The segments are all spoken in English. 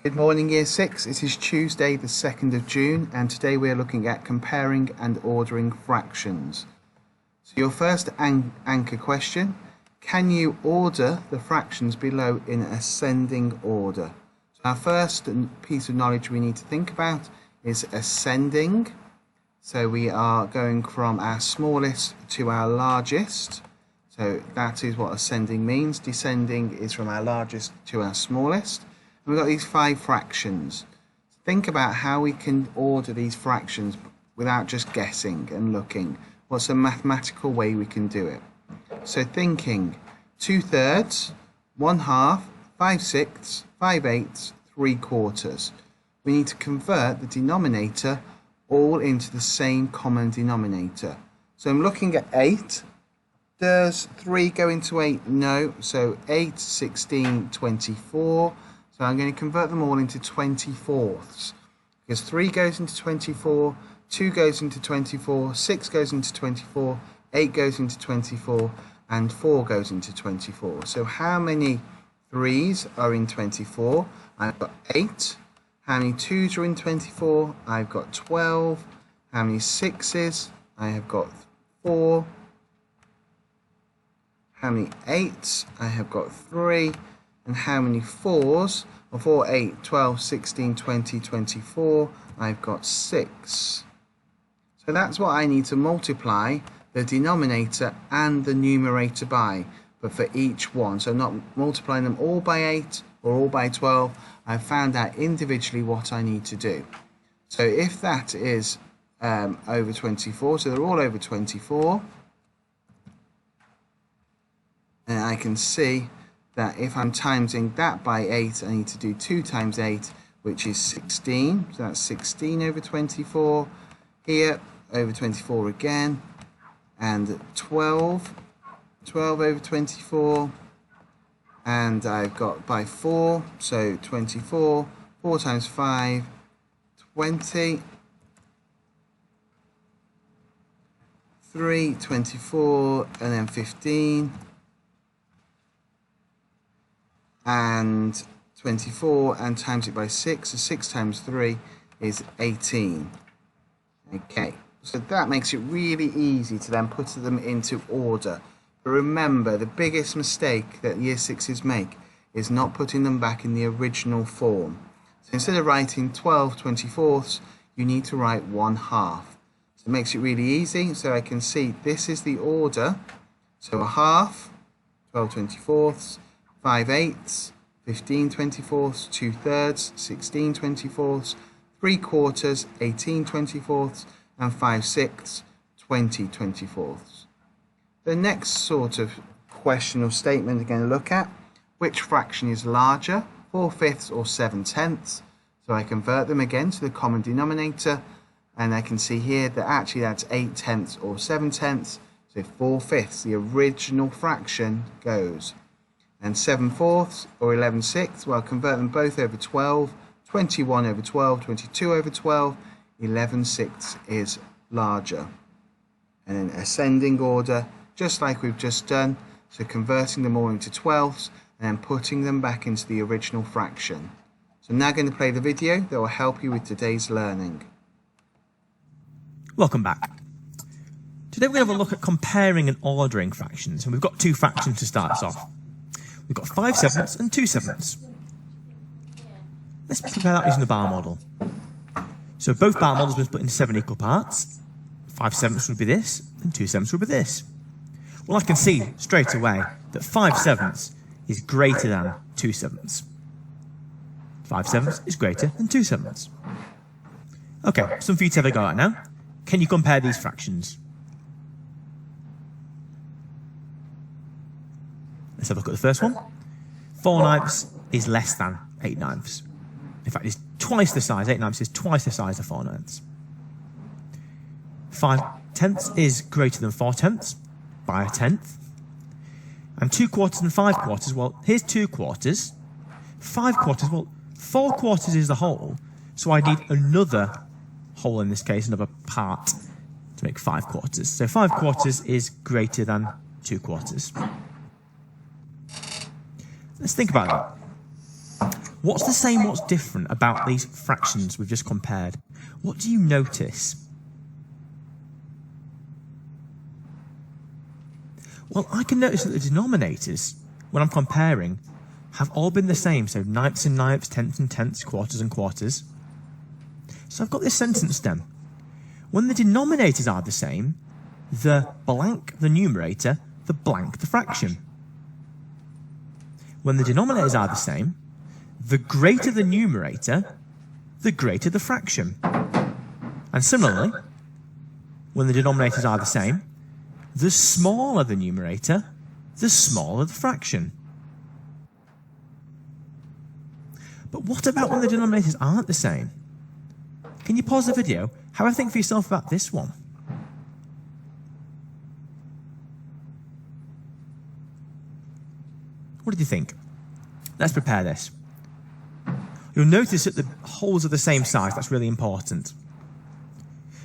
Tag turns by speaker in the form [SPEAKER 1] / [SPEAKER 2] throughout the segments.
[SPEAKER 1] Good morning, Year 6. It is Tuesday the 2nd of June and today we are looking at comparing and ordering fractions. So your first anchor question, can you order the fractions below in ascending order? So our first piece of knowledge we need to think about is ascending. So we are going from our smallest to our largest. So that is what ascending means. Descending is from our largest to our smallest. We've got these 5 fractions. Think about how we can order these fractions without just guessing and looking. What's a mathematical way we can do it? So thinking 2/3, 1/2, 5/6, 5/8, 3/4. We need to convert the denominator all into the same common denominator. So I'm looking at 8. Does 3 go into 8? No. So 8, 16, 24. So I'm going to convert them all into 24ths. Because 3 goes into 24, 2 goes into 24, 6 goes into 24, 8 goes into 24, and 4 goes into 24. So how many 3's are in 24? I've got 8. How many 2's are in 24? I've got 12. How many 6's? I have got 4. How many 8's? I have got 3. And how many 4's? 4, 8, 12, 16, 20, 24. I've got 6. So that's what I need to multiply the denominator and the numerator by, but for each one. So not multiplying them all by 8 or all by 12. I've found out individually what I need to do. So if that is over 24, so they're all over 24, and I can see that if I'm timesing that by 8, I need to do 2 times 8, which is 16. So that's 16 over 24. Here, over 24 again. And 12 over 24. And I've got by 4, so 24. 4 times 5, 20. 3, 24, and then 15. And 24 and times it by 6, so 6 times 3 is 18. Okay, so that makes it really easy to then put them into order. But remember, the biggest mistake that Year 6s make is not putting them back in the original form. So instead of writing 12 24ths, you need to write 1/2. So it makes it really easy, so I can see this is the order. So 1/2, 12 24ths, 5/8, 15 24ths, 2/3, 16 24ths, 3/4, 18 24ths, and 5/6, 20 24ths. The next sort of question or statement we're going to look at, which fraction is larger, 4/5 or 7/10? So I convert them again to the common denominator, and I can see here that actually that's 8/10 or 7/10. So 4/5, the original fraction, goes. And 7/4 or 11/6, well, convert them both over 12, 21 over 12, 22 over 12, 11/6 is larger. And then ascending order, just like we've just done, so converting them all into 12ths and then putting them back into the original fraction. So I'm now going to play the video that will help you with today's learning.
[SPEAKER 2] Welcome back. Today we're going to have a look at comparing and ordering fractions, and we've got 2 fractions to start us off. We've got 5/7 and 2/7. Let's prepare that using the bar model. So both bar models will be split into 7 equal parts. 5/7 would be this, and 2/7 would be this. Well, I can see straight away that 5/7 is greater than 2/7. 5/7 is greater than 2/7. Okay, some for you to have a go at now. Can you compare these fractions? Let's have a look at the first one. 4/9 is less than 8/9. In fact, it's twice the size. 8/9 is twice the size of 4/9. 5/10 is greater than 4/10 by 1/10. And 2/4 and 5/4, well, here's 2/4. 5/4, well, 4/4 is the whole, so I need another whole in this case, another part to make 5/4. So 5/4 is greater than 2/4. Let's think about that. What's the same, what's different about these fractions we've just compared? What do you notice? Well, I can notice that the denominators, when I'm comparing, have all been the same. So ninths and ninths, tenths and tenths, quarters and quarters. So I've got this sentence then. When the denominators are the same, the blank the numerator, the blank the fraction. When the denominators are the same, the greater the numerator, the greater the fraction. And similarly, when the denominators are the same, the smaller the numerator, the smaller the fraction. But what about when the denominators aren't the same? Can you pause the video? Have a think for yourself about this one. What did you think? Let's prepare this. You'll notice that the wholes are the same size. That's really important.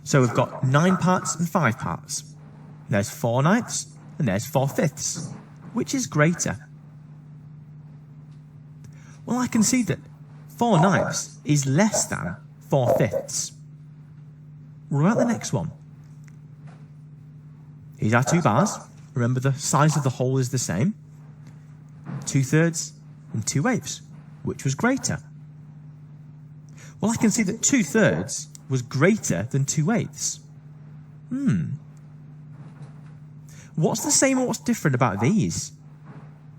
[SPEAKER 2] So we've got 9 parts and 5 parts. There's 4 ninths and there's 4 fifths. Which is greater? Well, I can see that 4 ninths is less than 4 fifths. What about the next one? Here's our 2 bars. Remember, the size of the whole is the same. 2/3 and 2/8. Which was greater? Well, I can see that 2/3 was greater than 2/8. What's the same or what's different about these?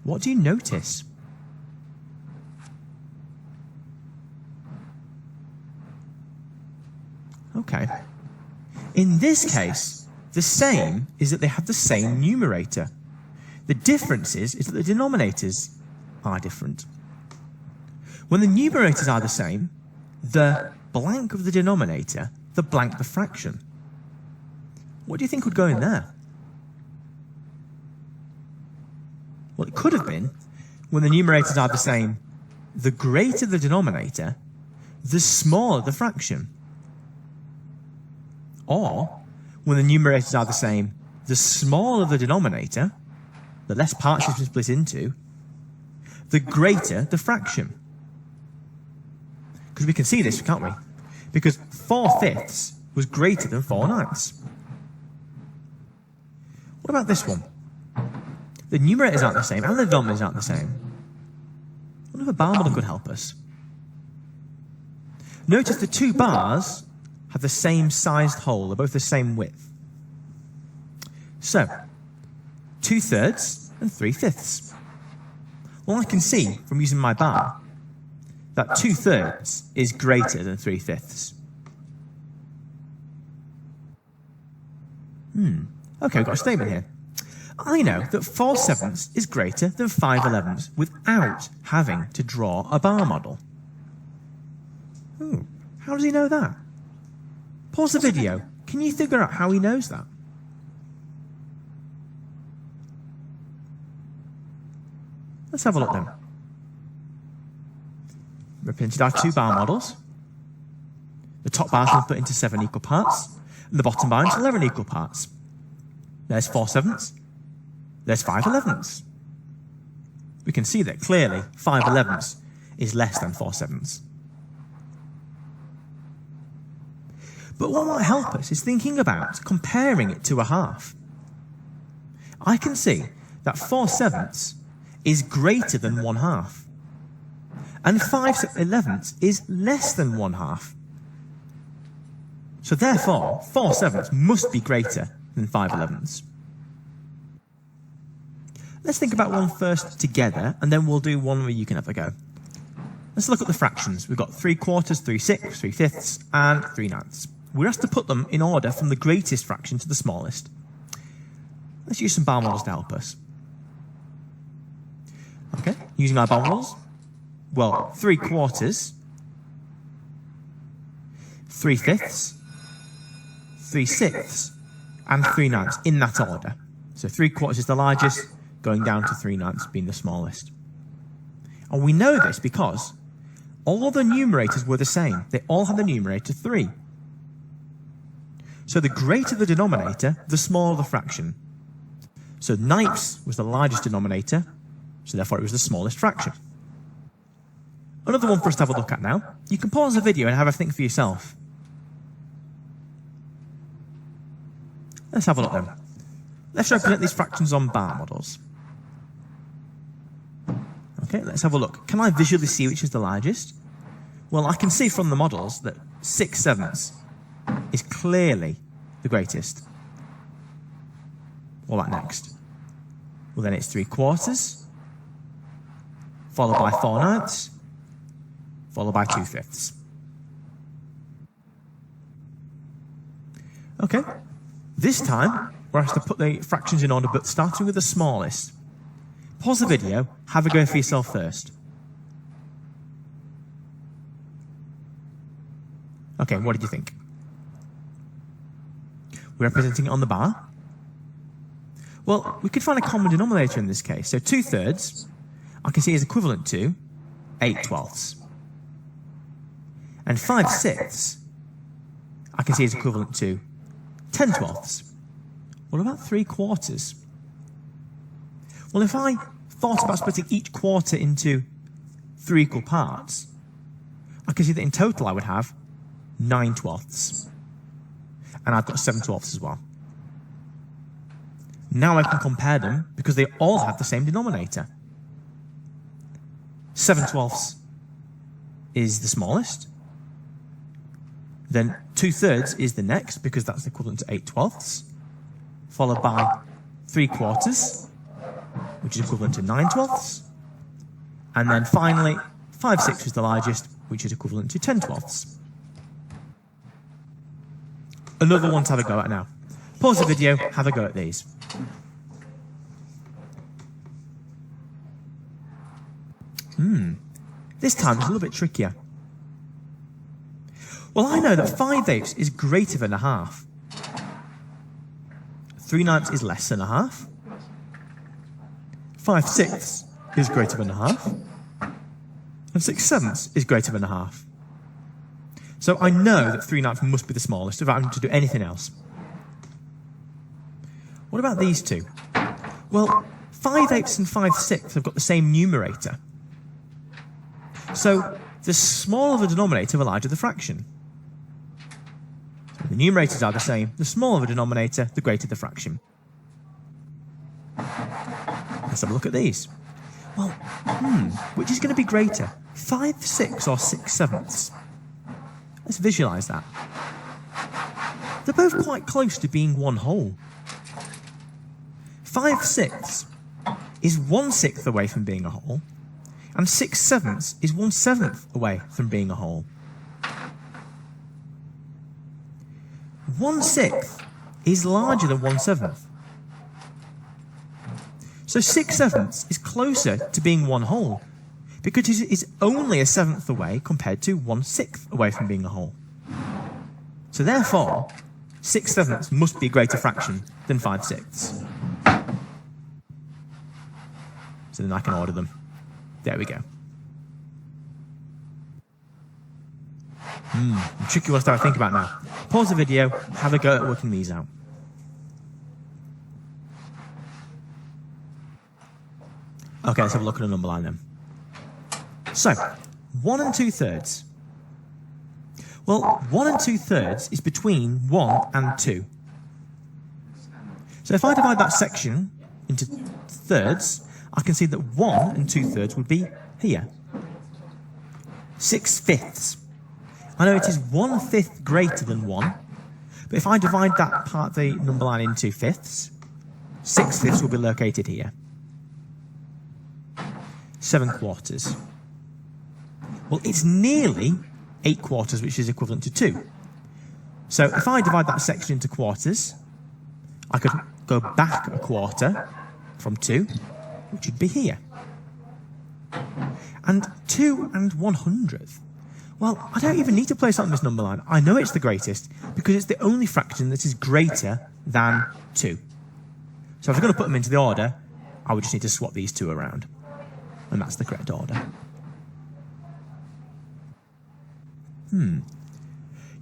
[SPEAKER 2] What do you notice? Okay. In this case, the same is that they have the same numerator. The difference is that the denominators are different. When the numerators are the same, the blank of the denominator, the blank the fraction. What do you think would go in there? Well, it could have been, when the numerators are the same, the greater the denominator, the smaller the fraction. Or, when the numerators are the same, the smaller the denominator, the less parts it's been split into, the greater the fraction. Because we can see this, can't we? Because 4 fifths was greater than 4 ninths. What about this one? The numerators aren't the same and the denominators aren't the same. I wonder if a bar model could help us. Notice the 2 bars have the same sized whole, they're both the same width. So, 2/3 and 3 fifths. Well, I can see from using my bar that 2/3 is greater than 3 fifths. Okay, we've got a statement here. I know that 4/7 is greater than 5/11 without having to draw a bar model. How does he know that? Pause the video. Can you figure out how he knows that? Let's have a look then. We've printed our 2 bar models. The top bar has been put into 7 equal parts, and the bottom bar into 11 equal parts. There's 4/7. There's 5/11. We can see that clearly 5/11 is less than 4/7. But what might help us is thinking about comparing it to a half. I can see that 4/7 is greater than 1/2, and 5/11 is less than 1/2. So therefore, 4/7 must be greater than 5/11. Let's think about one first together, and then we'll do one where you can have a go. Let's look at the fractions. We've got 3/4, 3/6, 3 fifths, and 3 ninths. We're asked to put them in order from the greatest fraction to the smallest. Let's use some bar models to help us. Okay, using our bar models. Well, 3/4, 3 fifths, 3/6, and 3 ninths in that order. So 3/4 is the largest, going down to 3 ninths being the smallest. And we know this because all the numerators were the same. They all had the numerator 3. So the greater the denominator, the smaller the fraction. So ninths was the largest denominator, so therefore it was the smallest fraction. Another one for us to have a look at now. You can pause the video and have a think for yourself. Let's have a look then. Let's represent these fractions on bar models. Okay, let's have a look. Can I visually see which is the largest? Well, I can see from the models that 6/7 is clearly the greatest. What about next? Well, then it's 3/4, followed by 4/9, followed by 2/5. Okay, this time we're asked to put the fractions in order, but starting with the smallest. Pause the video, have a go for yourself first. Okay, what did you think? We're representing it on the bar. Well, we could find a common denominator in this case. So 2/3, I can see is equivalent to 8/12. And 5/6, I can see is equivalent to 10/12. What about 3/4? Well, if I thought about splitting each quarter into 3 equal parts, I can see that in total I would have 9/12. And I've got 7/12 as well. Now I can compare them because they all have the same denominator. 7/12 is the smallest. Then 2/3 is the next because that's equivalent to 8/12, followed by 3/4, which is equivalent to 9/12, and then finally 5/6 is the largest, which is equivalent to 10/12. Another one to have a go at now. Pause the video, have a go at these. This time it's a little bit trickier. Well, I know that 5/8 is greater than a half. 3/9 is less than a half. 5/6 is greater than a half. And 6/7 is greater than a half. So I know that 3/9 must be the smallest without having to do anything else. What about these two? Well, 5/8 and 5/6 have got the same numerator. So the smaller the denominator, the larger the fraction. So the numerators are the same. The smaller the denominator, the greater the fraction. Let's have a look at these. Well, which is going to be greater? 5/6 or 6/7? Let's visualise that. They're both quite close to being one whole. 5/6 is 1/6 away from being a whole, and 6/7 is 1/7 away from being a whole. 1/6 is larger than 1/7. So 6/7 is closer to being one whole, because it is only a 7th away compared to 1/6 away from being a whole. So therefore, 6/7 must be a greater fraction than 5/6. So then I can order them. There we go. Tricky one to start to think about now. Pause the video, have a go at working these out. Okay, let's have a look at a number line then. So, 1 and 2/3. Well, 1 and 2/3 is between 1 and 2. So if I divide that section into thirds, I can see that 1 and 2/3 would be here. 6/5. I know it is 1/5 greater than 1, but if I divide that part of the number line into fifths, 6/5 will be located here. 7/4. Well, it's nearly 8/4, which is equivalent to 2. So if I divide that section into quarters, I could go back a quarter from 2, which would be here. And 2 and 1/100th. Well, I don't even need to place that on this number line. I know it's the greatest because it's the only fraction that is greater than 2. So if I'm going to put them into the order, I would just need to swap these two around. And that's the correct order.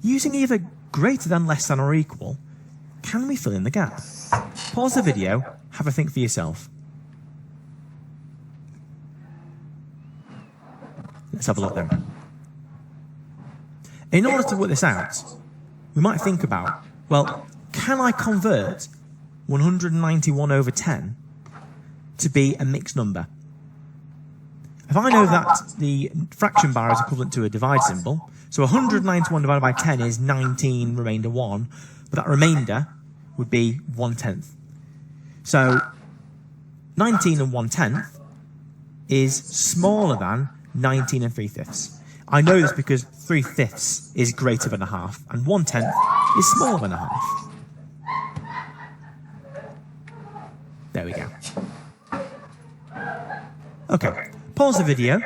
[SPEAKER 2] Using either greater than, less than, or equal, can we fill in the gap? Pause the video, have a think for yourself. Let's have a look then. In order to work this out, we might think about, well, can I convert 191 over 10 to be a mixed number? If I know that the fraction bar is equivalent to a divide symbol, so 191 divided by 10 is 19, remainder 1, but that remainder would be 1/10. So 19 and 1/10 is smaller than 19 and 3/5. I know this because 3/5 is greater than a half, and 1/10 is smaller than a half. There we go. Okay, pause the video,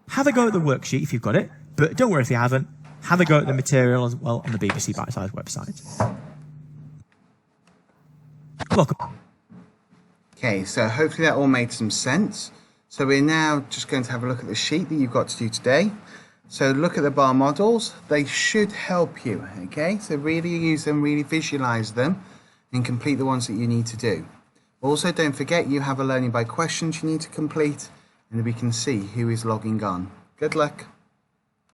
[SPEAKER 2] have a go at the worksheet if you've got it, but don't worry if you haven't, have a go at the material as well on the BBC Bite-Size website. Welcome.
[SPEAKER 1] Okay, so hopefully that all made some sense. So we're now just going to have a look at the sheet that you've got to do today. So look at the bar models. They should help you, okay? So really use them, really visualize them, and complete the ones that you need to do. Also, don't forget you have a learning by questions you need to complete, and we can see who is logging on. Good luck.